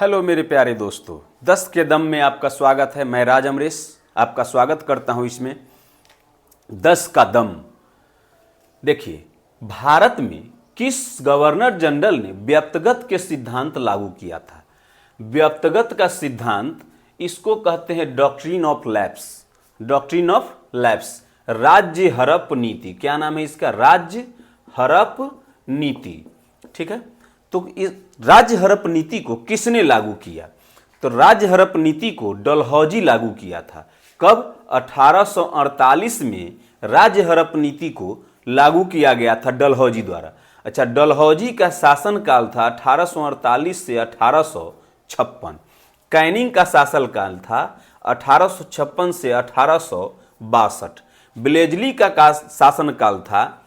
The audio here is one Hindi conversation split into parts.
हेलो मेरे प्यारे दोस्तों, 10 के दम में आपका स्वागत है। मैं राज अमरेश आपका स्वागत करता हूं इसमें। 10 का दम। देखिए, भारत में किस गवर्नर जनरल ने व्यक्तिगत के सिद्धांत लागू किया था? व्यक्तिगत का सिद्धांत, इसको कहते हैं doctrine of lapse. Doctrine of lapse, राज्य हड़प नीति। क्या नाम है इसका? राज्य हड़प नीति। ठीक है, तो इस राज्य हड़प नीति को किसने लागू किया? तो राज्य हड़प नीति को डलहौजी लागू किया था। कब? 1848 में राज्य हड़प नीति को लागू किया गया था डलहौजी द्वारा। अच्छा, डलहौजी का शासनकाल था 1848 से 1856। कैनिंग का शासनकाल था 1856 से 1862। ब्लेजली का शासनकाल था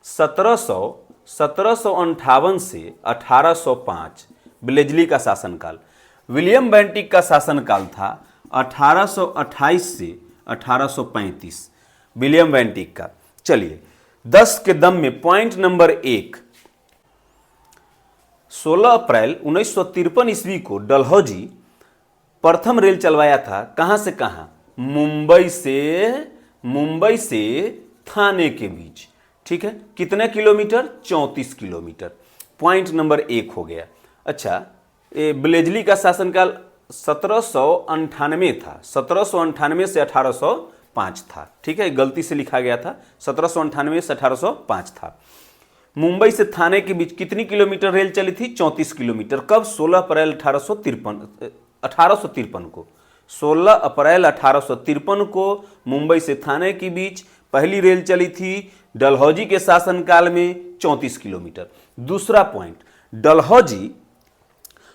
1758 से 1805। ब्लेजली का शासनकाल। विलियम बेंटिक का शासनकाल था 1828 से 1835। विलियम बेंटिक का। चलिए, 10 के दम में पॉइंट नंबर 1। 16 अप्रैल 1953 ईस्वी को डलहौजी प्रथम रेल चलवाया था। कहां से कहां? मुंबई से थाने के बीच। ठीक है, कितने किलोमीटर? 34 किलोमीटर। पॉइंट नंबर 1 हो गया। अच्छा, ब्लेजली का शासनकाल 1798 था। 1798 से 1805 था। ठीक है, गलती से लिखा गया था, 1798 से 1805 था। मुंबई से थाने के बीच कितनी किलोमीटर रेल चली थी? 34 किलोमीटर। कब? 16 अप्रैल 1853 को। 16 अप्रैल 1853 को मुंबई से थाने के बीच पहली रेल चली थी। डलहौजी के शासनकाल में 34 किलोमीटर। दूसरा पॉइंट,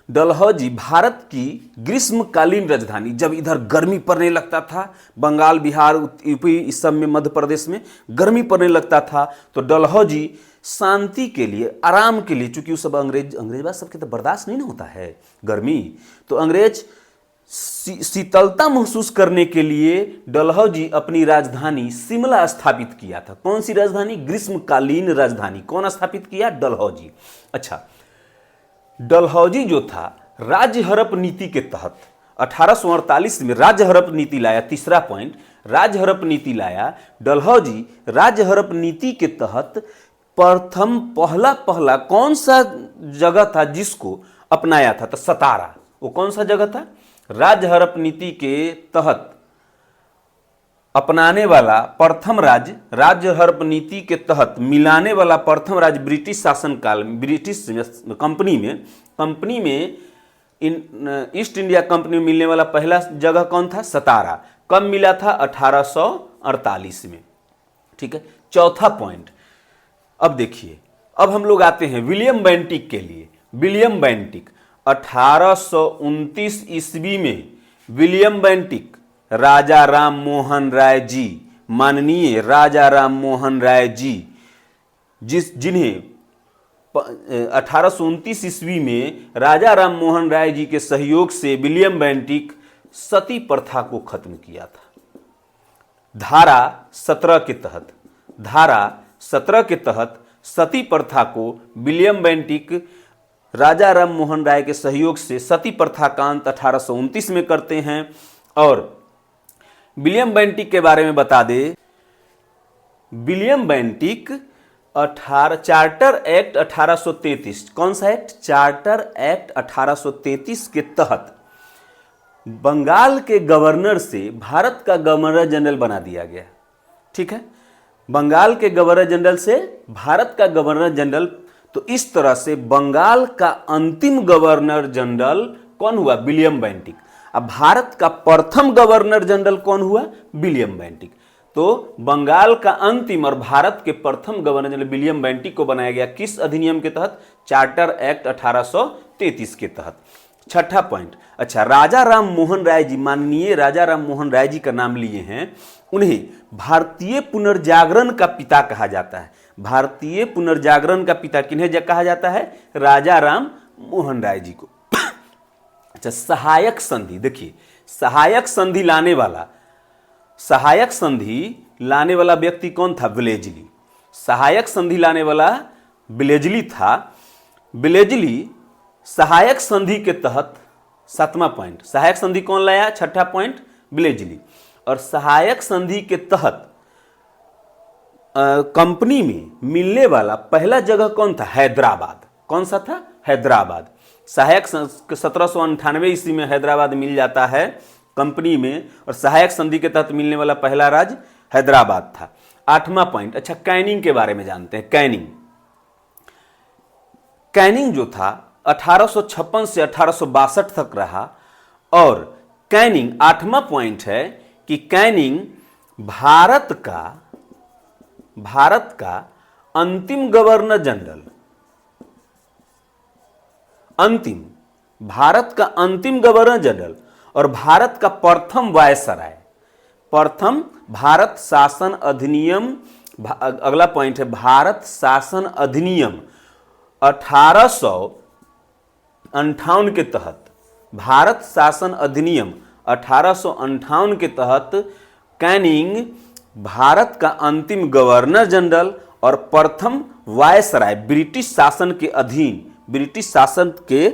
डलहौजी भारत की ग्रीष्मकालीन राजधानी। जब इधर गर्मी पड़ने लगता था, बंगाल, बिहार, यूपी, इस सब में, मध्य प्रदेश में गर्मी पड़ने लगता था, तो डलहौजी शांति के लिए, आराम के लिए, चूंकि उस सब अंग्रेज बात सबके तो बर्दाश्त नहीं ना होता है गर्मी, तो अंग्रेज शीतलता महसूस करने के लिए डलहौजी अपनी राजधानी शिमला स्थापित किया था। कौन सी राजधानी? ग्रीष्मकालीन राजधानी। कौन स्थापित किया? डलहौजी। अच्छा, डलहौजी जो था राज्य हड़प नीति के तहत 1848 में राज्य हड़प नीति लाया। तीसरा पॉइंट, राज्य हड़प नीति लाया डलहौजी। राज्य हड़प नीति के तहत पहला कौन सा जगह था जिसको अपनाया था? तो सतारा। वो कौन सा जगह था? राज्य हड़प नीति के तहत अपनाने वाला प्रथम राज्य हड़प नीति के तहत मिलाने वाला प्रथम राज्य ब्रिटिश शासनकाल में, ब्रिटिश कंपनी में ईस्ट इंडिया कंपनी में मिलने वाला पहला जगह कौन था? सतारा। कब मिला था? 1848 में। ठीक है, चौथा पॉइंट। अब देखिए, अब हम लोग आते हैं विलियम बेंटिक के लिए। विलियम बेंटिक 1829 ईस्वी में विलियम बेंटिक, राजा राम मोहन राय जी, माननीय राजा राम मोहन राय जी, जिन्हें 1829 ईस्वी में राजा राम मोहन राय जी के सहयोग से विलियम बेंटिक सती प्रथा को खत्म किया था। धारा 17 के तहत सती प्रथा को विलियम बेंटिक राजा राम मोहन राय के सहयोग से सती प्रथा का अंत 1829 में करते हैं। और विलियम बेंटिक के बारे में बता दे, विलियम बेंटिक चार्टर एक्ट 1833, कौन सा एक्ट? चार्टर एक्ट 1833 के तहत बंगाल के गवर्नर से भारत का गवर्नर जनरल बना दिया गया। ठीक है, बंगाल के गवर्नर जनरल से भारत का गवर्नर जनरल। तो इस तरह से बंगाल का अंतिम गवर्नर जनरल कौन हुआ? William Bentinck. अब भारत का प्रथम गवर्नर जनरल कौन हुआ? William Bentinck. तो बंगाल का अंतिम और भारत के प्रथम गवर्नर जनरल विलियम बेंटिक को बनाया गया। किस अधिनियम के तहत? चार्टर एक्ट 1833 के तहत। छठा पॉइंट। अच्छा, राजा राम मोहन राय जी, माननीय राजा राम मोहन राय जी का नाम लिए हैं। उन्हें भारतीय पुनर्जागरण का पिता कहा जाता है। भारतीय पुनर्जागरण का पिता किन्हें कहा जाता है? राजा राम मोहन राय जी को। अच्छा, सहायक संधि। देखिए, सहायक संधि लाने वाला व्यक्ति कौन था? ब्लेजली। सहायक संधि लाने वाला ब्लेजली था। ब्लेजली सहायक संधि के तहत सातवां पॉइंट, सहायक संधि कौन लाया? छठा पॉइंट ब्लेजली। और सहायक संधि के तहत कंपनी में मिलने वाला पहला जगह कौन था? हैदराबाद। कौन सा था? हैदराबाद। सहायक 1798 ईस्वी में हैदराबाद मिल जाता है कंपनी में, और सहायक संधि के तहत मिलने वाला पहला राज्य हैदराबाद था। आठवां पॉइंट, अच्छा कैनिंग के बारे में जानते हैं। कैनिंग जो था 1856 से 1862 तक रहा। और कैनिंग, आठवां पॉइंट है कि कैनिंग भारत का अंतिम गवर्नर जनरल, भारत का अंतिम गवर्नर जनरल और भारत का प्रथम वायसराय, प्रथम भारत शासन अधिनियम, अगला पॉइंट है भारत शासन अधिनियम 1858 के तहत, भारत शासन अधिनियम 1858 के तहत कैनिंग भारत का अंतिम गवर्नर जनरल और प्रथम वायसराय, ब्रिटिश शासन के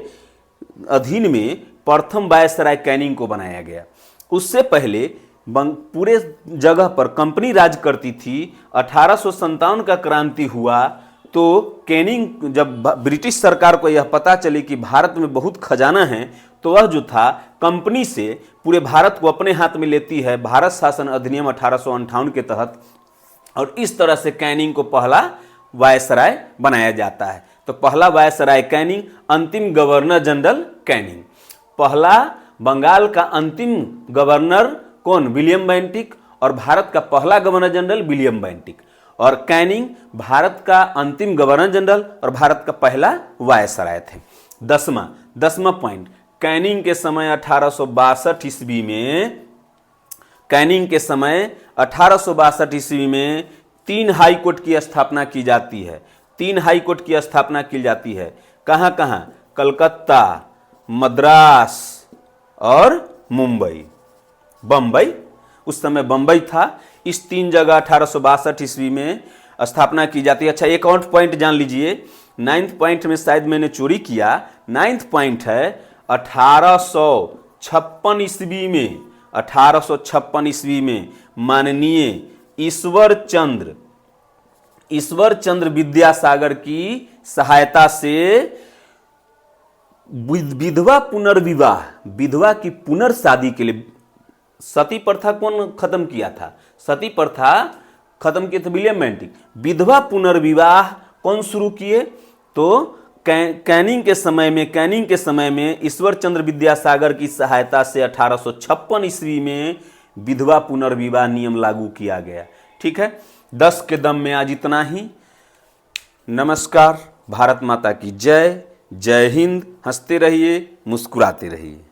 अधीन में प्रथम वायसराय कैनिंग को बनाया गया। उससे पहले पूरे जगह पर कंपनी राज करती थी। 1857 का क्रांति हुआ तो कैनिंग, जब ब्रिटिश सरकार को यह पता चली कि भारत में बहुत खजाना है, तो वह जो था कंपनी से पूरे भारत को अपने हाथ में लेती है भारत शासन अधिनियम 1858 के तहत, और इस तरह से कैनिंग को पहला वायसराय बनाया जाता है। तो पहला वायसराय कैनिंग, अंतिम गवर्नर जनरल कैनिंग। पहला बंगाल का अंतिम गवर्नर कौन? William Bentinck. और भारत का पहला गवर्नर जनरल विलियम बेंटिक। और कैनिंग भारत का अंतिम गवर्नर जनरल और भारत का पहला वायसराय थे। दसवां पॉइंट, कैनिंग के समय 1862 ईस्वी में, कैनिंग के समय 1862 ईस्वी में 3 हाई कोर्ट की स्थापना की जाती है। 3 हाई कोर्ट की स्थापना की जाती है। कहां कहां? कलकत्ता, मद्रास और मुंबई। बंबई, उस समय बंबई था। इस 3 जगह 1862 ईस्वी में स्थापना की जाती है। अच्छा, एक और पॉइंट जान लीजिए, 9th पॉइंट में शायद मैंने चोरी किया। 9th पॉइंट है 1856 ईस्वी में, 1856 ईस्वी में माननीय ईश्वर चंद्र विद्यासागर की सहायता से विधवा पुनर्विवाह, विधवा की पुनर्शादी के लिए, सती प्रथा कौन खत्म किया था? सती प्रथा खत्म किए थे विलियम बेंटिक। विधवा पुनर्विवाह कौन शुरू किए? तो कैनिंग के समय में ईश्वर चंद्र विद्यासागर की सहायता से 1856 ईस्वी में विधवा पुनर्विवाह नियम लागू किया गया। ठीक है, 10 के दम में आज इतना ही। नमस्कार, भारत माता की जय। जय हिंद। हंसते रहिए, मुस्कुराते रहिए।